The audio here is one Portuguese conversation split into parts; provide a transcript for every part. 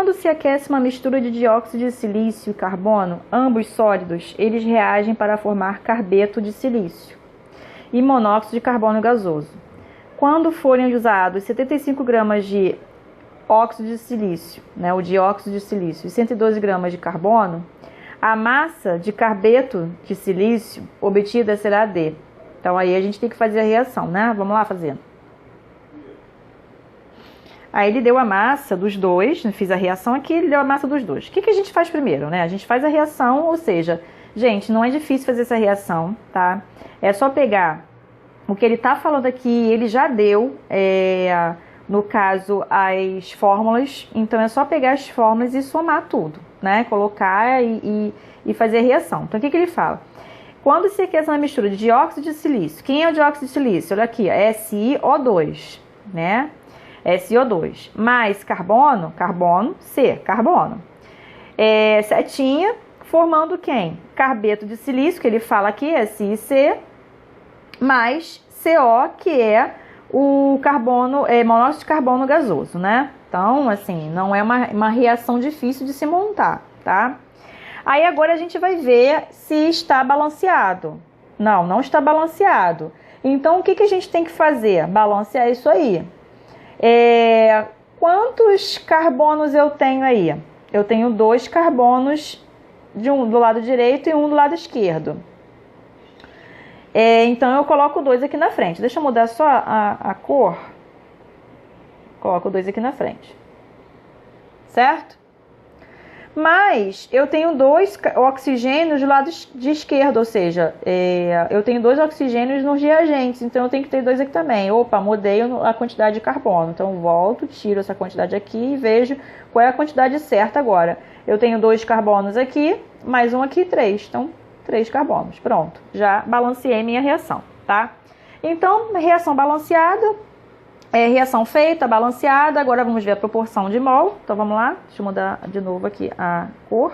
Quando se aquece uma mistura de dióxido de silício e carbono, ambos sólidos, eles reagem para formar carbeto de silício e monóxido de carbono gasoso. Quando forem usados 75 gramas de óxido de silício, o dióxido de silício, e 112 gramas de carbono, a massa de carbeto de silício obtida será D. Então, aí a gente tem que fazer a reação, né? Vamos lá fazendo. Aí ele deu a massa dos dois, fiz a reação aqui, ele deu a massa dos dois. O que a gente faz primeiro, né? A gente faz a reação, ou seja, gente, não é difícil fazer essa reação, tá? É só pegar o que ele tá falando aqui, ele já deu, no caso, as fórmulas. Então, é só pegar as fórmulas e somar tudo, né? Colocar e fazer a reação. Então, o que ele fala? Quando se aquece uma mistura de dióxido de silício, quem é o dióxido de silício? Olha aqui, SiO2, né? SiO2, mais carbono, C, carbono. Setinha, formando quem? Carbeto de silício, que ele fala aqui, SiC, mais CO, que é o carbono, monóxido de carbono gasoso, né? Então, assim, não é uma reação difícil de se montar, tá? Aí agora a gente vai ver se está balanceado. Não está balanceado. Então, o que a gente tem que fazer? Balancear isso aí. Quantos carbonos eu tenho aí? Eu tenho 2 carbonos do lado direito e um do lado esquerdo. Então eu coloco 2 aqui na frente. Deixa eu mudar só a cor. Coloco 2 aqui na frente. Certo? Mas eu tenho 2 oxigênios do lado de esquerdo, ou seja, eu tenho 2 oxigênios nos reagentes, então eu tenho que ter 2 aqui também. Opa, mudei a quantidade de carbono, então volto, tiro essa quantidade aqui e vejo qual é a quantidade certa agora. Eu tenho 2 carbonos aqui, mais um aqui, 3, então 3 carbonos, pronto, já balanceei minha reação, tá? Então, reação balanceada, reação feita, balanceada. Agora vamos ver a proporção de mol. Então vamos lá, deixa eu mudar de novo aqui a cor.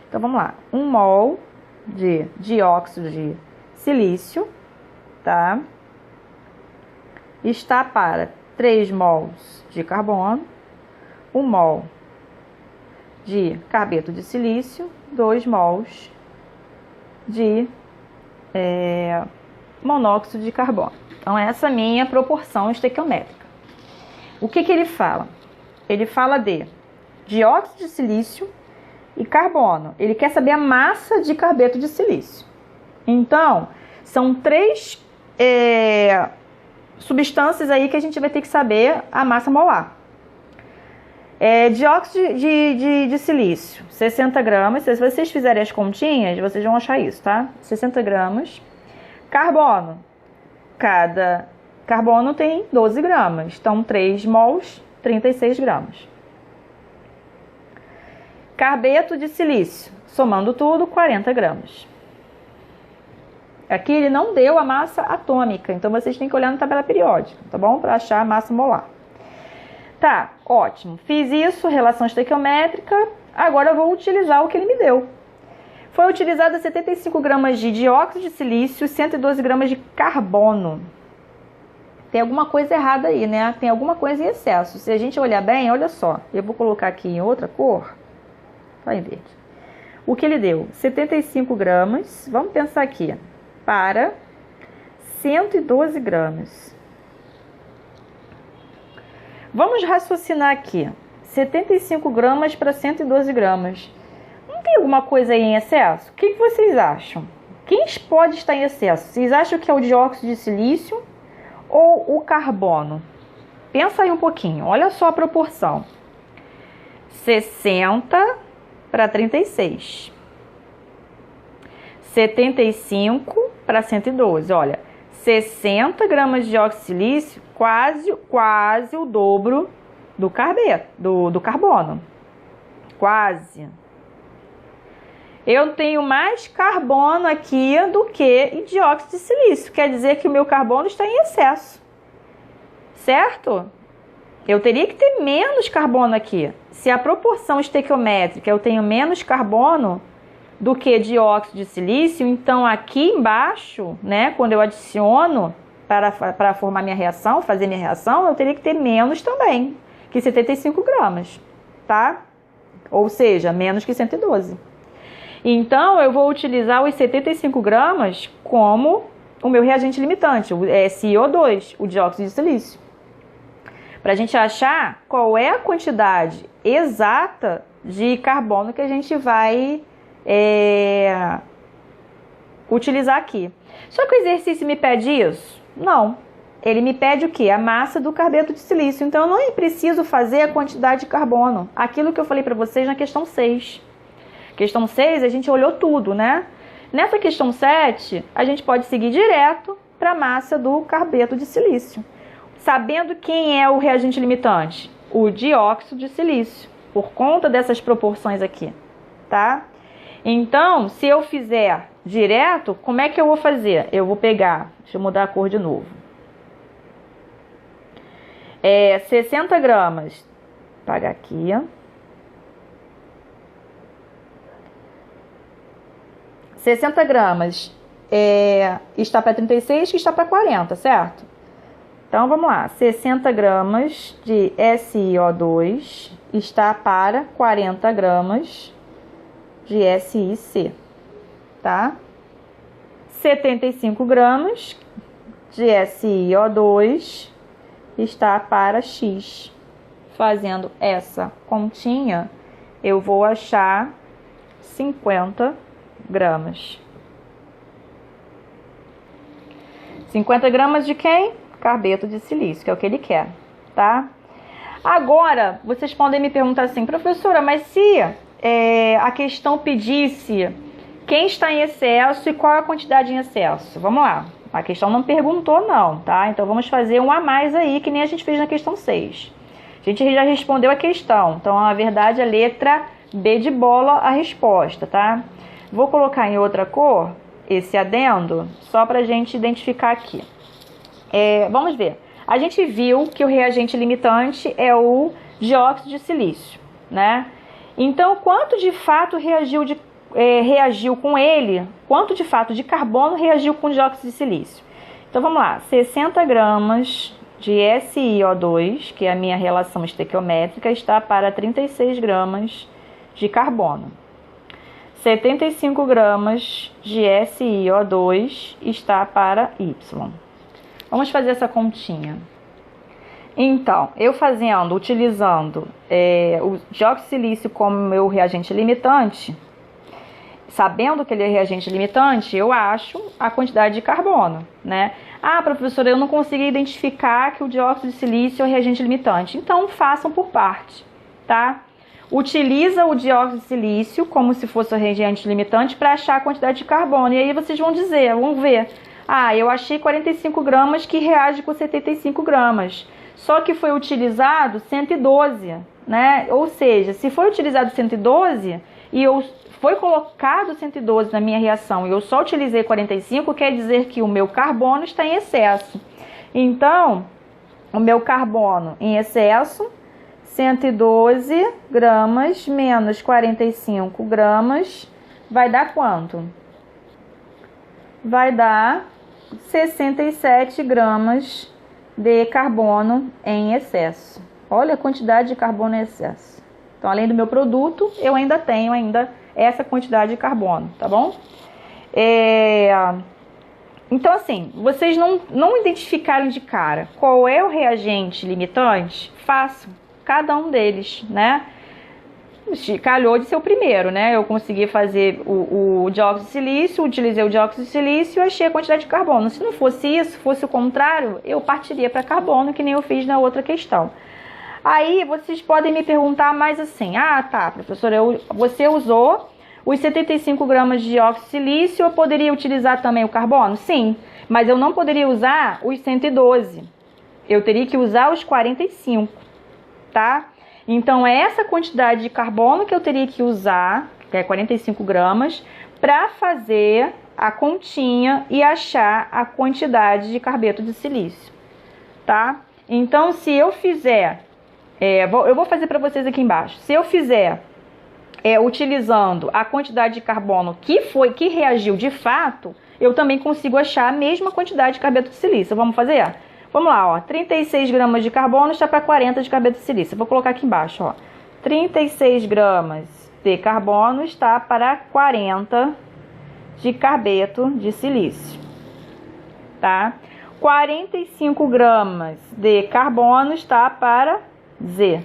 Então vamos lá, 1 mol de dióxido de silício, tá? Está para 3 mols de carbono, 1 mol de carbeto de silício, 2 mols de monóxido de carbono. Então, essa é a minha proporção estequiométrica. O que ele fala? Ele fala de dióxido de silício e carbono. Ele quer saber a massa de carbeto de silício. Então, são 3 substâncias aí que a gente vai ter que saber a massa molar. Dióxido de silício, 60 gramas. Se vocês fizerem as continhas, vocês vão achar isso, tá? 60 gramas. Carbono. Cada carbono tem 12 gramas. Então, 3 mols, 36 gramas. Carbeto de silício, somando tudo, 40 gramas. Aqui ele não deu a massa atômica, então vocês têm que olhar na tabela periódica, tá bom? Para achar a massa molar. Tá, ótimo. Fiz isso, relação estequiométrica. Agora eu vou utilizar o que ele me deu. Foi utilizado 75 gramas de dióxido de silício e 112 gramas de carbono. Tem alguma coisa errada aí, né? Tem alguma coisa em excesso. Se a gente olhar bem, olha só. Eu vou colocar aqui em outra cor. Vai em verde. O que ele deu? 75 gramas. Vamos pensar aqui. Para 112 gramas. Vamos raciocinar aqui. 75 gramas para 112 gramas. Não tem alguma coisa aí em excesso? O que vocês acham? Quem pode estar em excesso? Vocês acham que é o dióxido de silício ou o carbono? Pensa aí um pouquinho. Olha só a proporção. 60 para 36. 75 para 112. Olha, 60 gramas de dióxido de silício, quase o dobro do carbono. Quase. Eu tenho mais carbono aqui do que dióxido de silício. Quer dizer que o meu carbono está em excesso. Certo? Eu teria que ter menos carbono aqui. Se a proporção estequiométrica eu tenho menos carbono do que dióxido de silício, então aqui embaixo, né, quando eu adiciono para formar minha reação, fazer minha reação, eu teria que ter menos também, que 75 gramas. tá? Ou seja, menos que 112. Então, eu vou utilizar os 75 gramas como o meu reagente limitante, o SiO2, o dióxido de silício. Para a gente achar qual é a quantidade exata de carbono que a gente vai utilizar aqui. Só que o exercício me pede isso? Não. Ele me pede o quê? A massa do carbeto de silício. Então, eu não preciso fazer a quantidade de carbono. Aquilo que eu falei para vocês na questão 6. Questão 6, a gente olhou tudo, né? Nessa questão 7, a gente pode seguir direto para a massa do carbeto de silício. Sabendo quem é o reagente limitante? O dióxido de silício, por conta dessas proporções aqui, tá? Então, se eu fizer direto, como é que eu vou fazer? Eu vou pegar, deixa eu mudar a cor de novo. 60 gramas, vou apagar aqui, ó. 60 gramas está para 36, que está para 40, certo? Então, vamos lá. 60 gramas de SiO2 está para 40 gramas de SiC, tá? 75 gramas de SiO2 está para X. Fazendo essa continha, eu vou achar 50 gramas. 50 gramas de quem? Carbeto de silício, que é o que ele quer, tá? Agora, vocês podem me perguntar assim, professora, mas se a questão pedisse quem está em excesso e qual é a quantidade em excesso? Vamos lá. A questão não perguntou não, tá? Então, vamos fazer um a mais aí, que nem a gente fez na questão 6. A gente já respondeu a questão. Então, na verdade, a letra B de bola a resposta, tá? Vou colocar em outra cor esse adendo, só para a gente identificar aqui. Vamos ver. A gente viu que o reagente limitante é o dióxido de silício, né? Então, quanto de fato reagiu com ele, quanto de fato de carbono reagiu com o dióxido de silício? Então, vamos lá. 60 gramas de SiO2, que é a minha relação estequiométrica, está para 36 gramas de carbono. 75 gramas de SiO2 está para Y. Vamos fazer essa continha. Então, utilizando o dióxido de silício como meu reagente limitante, sabendo que ele é reagente limitante, eu acho a quantidade de carbono, né? Ah, professora, eu não consigo identificar que o dióxido de silício é o reagente limitante. Então, façam por parte, tá? Utiliza o dióxido de silício como se fosse o reagente limitante para achar a quantidade de carbono. E aí vocês vão ver. Ah, eu achei 45 gramas que reage com 75 gramas. Só que foi utilizado 112, né? Ou seja, se foi utilizado 112 e foi colocado 112 na minha reação e eu só utilizei 45, quer dizer que o meu carbono está em excesso. Então, o meu carbono em excesso, 112 gramas menos 45 gramas, vai dar quanto? Vai dar 67 gramas de carbono em excesso. Olha a quantidade de carbono em excesso. Então, além do meu produto, eu ainda tenho essa quantidade de carbono, tá bom? Então, assim, vocês não identificaram de cara qual é o reagente limitante? Façam cada um deles, né? Calhou de ser o primeiro, né? Eu consegui fazer o dióxido de silício, utilizei o dióxido de silício e achei a quantidade de carbono. Se não fosse isso, fosse o contrário, eu partiria para carbono, que nem eu fiz na outra questão. Aí, vocês podem me perguntar mais assim, ah, tá, professora, você usou os 75 gramas de dióxido de silício, eu poderia utilizar também o carbono? Sim, mas eu não poderia usar os 112, eu teria que usar os 45, tá? Então, é essa quantidade de carbono que eu teria que usar, que é 45 gramas, para fazer a continha e achar a quantidade de carbeto de silício, tá? Então, se eu fizer, eu vou fazer para vocês aqui embaixo, se eu fizer utilizando a quantidade de carbono que reagiu de fato, eu também consigo achar a mesma quantidade de carbeto de silício. Vamos fazer? Vamos lá, ó, 36 gramas de carbono está para 40 de carbeto de silício. Vou colocar aqui embaixo, ó. 36 gramas de carbono está para 40 de carbeto de silício, tá? 45 gramas de carbono está para Z.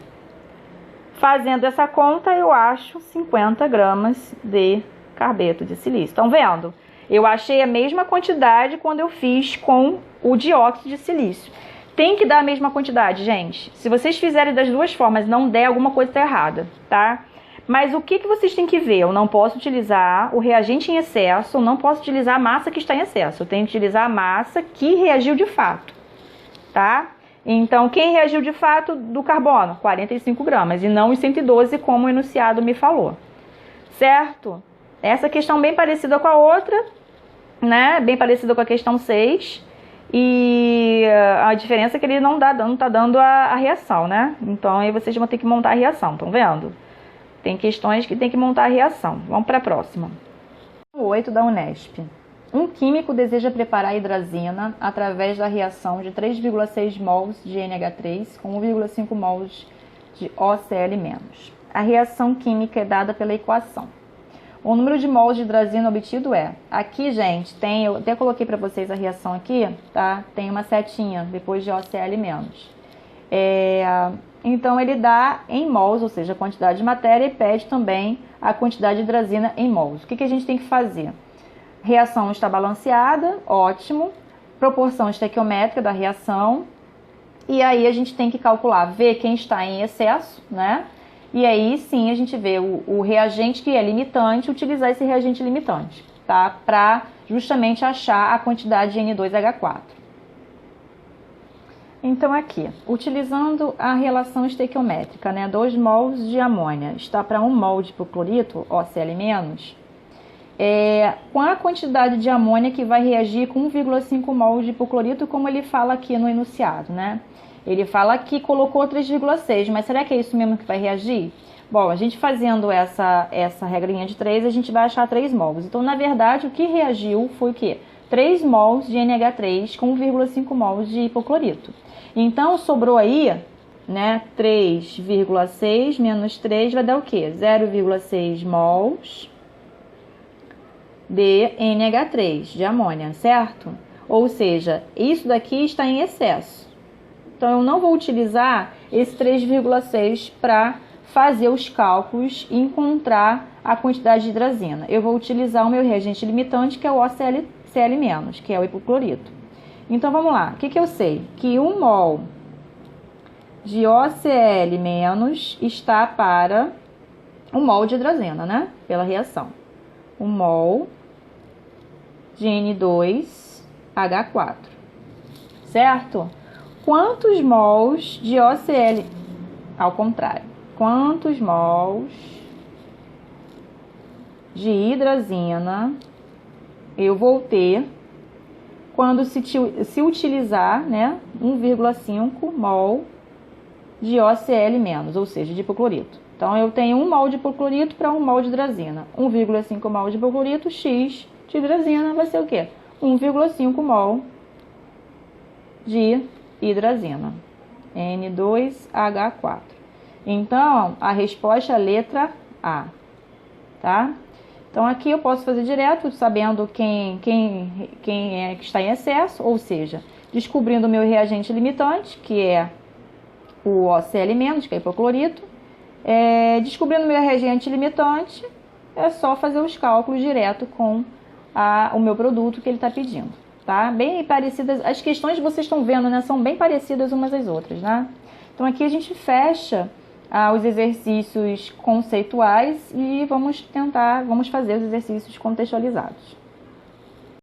Fazendo essa conta, eu acho 50 gramas de carbeto de silício. Estão vendo? Eu achei a mesma quantidade quando eu fiz com o dióxido de silício. Tem que dar a mesma quantidade, gente. Se vocês fizerem das duas formas e não der, alguma coisa está errada, tá? Mas o que vocês têm que ver? Eu não posso utilizar o reagente em excesso, eu não posso utilizar a massa que está em excesso. Eu tenho que utilizar a massa que reagiu de fato, tá? Então, quem reagiu de fato do carbono? 45 gramas, e não os 112, como o enunciado me falou. Certo? Essa questão bem parecida com a outra, né? Bem parecida com a questão 6. E a diferença é que ele não tá dando a reação, né? Então, aí vocês vão ter que montar a reação, estão vendo? Tem questões que tem que montar a reação. Vamos para a próxima. 8 da Unesp. Um químico deseja preparar a hidrazina através da reação de 3,6 mols de NH3 com 1,5 mols de OCl-. A reação química é dada pela equação. O número de mols de hidrazina obtido é... Aqui, gente, eu até coloquei para vocês a reação aqui, tá? Tem uma setinha depois de OCl-. Então, ele dá em mols, ou seja, a quantidade de matéria, e pede também a quantidade de hidrazina em mols. O que a gente tem que fazer? Reação está balanceada, ótimo. Proporção estequiométrica da reação. E aí a gente tem que calcular, ver quem está em excesso, né? E aí sim a gente vê o reagente que é limitante, utilizar esse reagente limitante, tá? Para justamente achar a quantidade de N2H4. Então aqui, utilizando a relação estequiométrica, né? 2 mols de amônia está para 1 mol de hipoclorito, OCl-, com a quantidade de amônia que vai reagir com 1,5 mol de hipoclorito, como ele fala aqui no enunciado, né? Ele fala que colocou 3,6, mas será que é isso mesmo que vai reagir? Bom, a gente fazendo essa regrinha de 3, a gente vai achar 3 mols. Então, na verdade, o que reagiu foi o quê? 3 mols de NH3 com 1,5 mols de hipoclorito. Então, sobrou aí, né, 3,6 menos 3 vai dar o quê? 0,6 mols de NH3, de amônia, certo? Ou seja, isso daqui está em excesso. Então, eu não vou utilizar esse 3,6 para fazer os cálculos e encontrar a quantidade de hidrazina. Eu vou utilizar o meu reagente limitante, que é o OCl-, que é o hipoclorito. Então, vamos lá. O que eu sei? Que 1 mol de OCl- está para 1 mol de hidrazina, né? Pela reação. 1 mol de N2H4. Certo? Quantos mols de OCl... Ao contrário. Quantos mols de hidrazina eu vou ter quando se utilizar, né, 1,5 mol de OCl-, ou seja, de hipoclorito. Então, eu tenho 1 mol de hipoclorito para 1 mol de hidrazina. 1,5 mol de hipoclorito, X de hidrazina vai ser o quê? 1,5 mol de hidrazina, N2H4. Então, a resposta é a letra A, tá? Então, aqui eu posso fazer direto, sabendo quem é que está em excesso, ou seja, descobrindo o meu reagente limitante, que é o OCl-, que é hipoclorito. Descobrindo o meu reagente limitante, é só fazer os cálculos direto com o meu produto que ele está pedindo, tá? Bem parecidas, as questões que vocês estão vendo, né, são bem parecidas umas às outras, né? Então, aqui a gente fecha os exercícios conceituais e vamos fazer os exercícios contextualizados.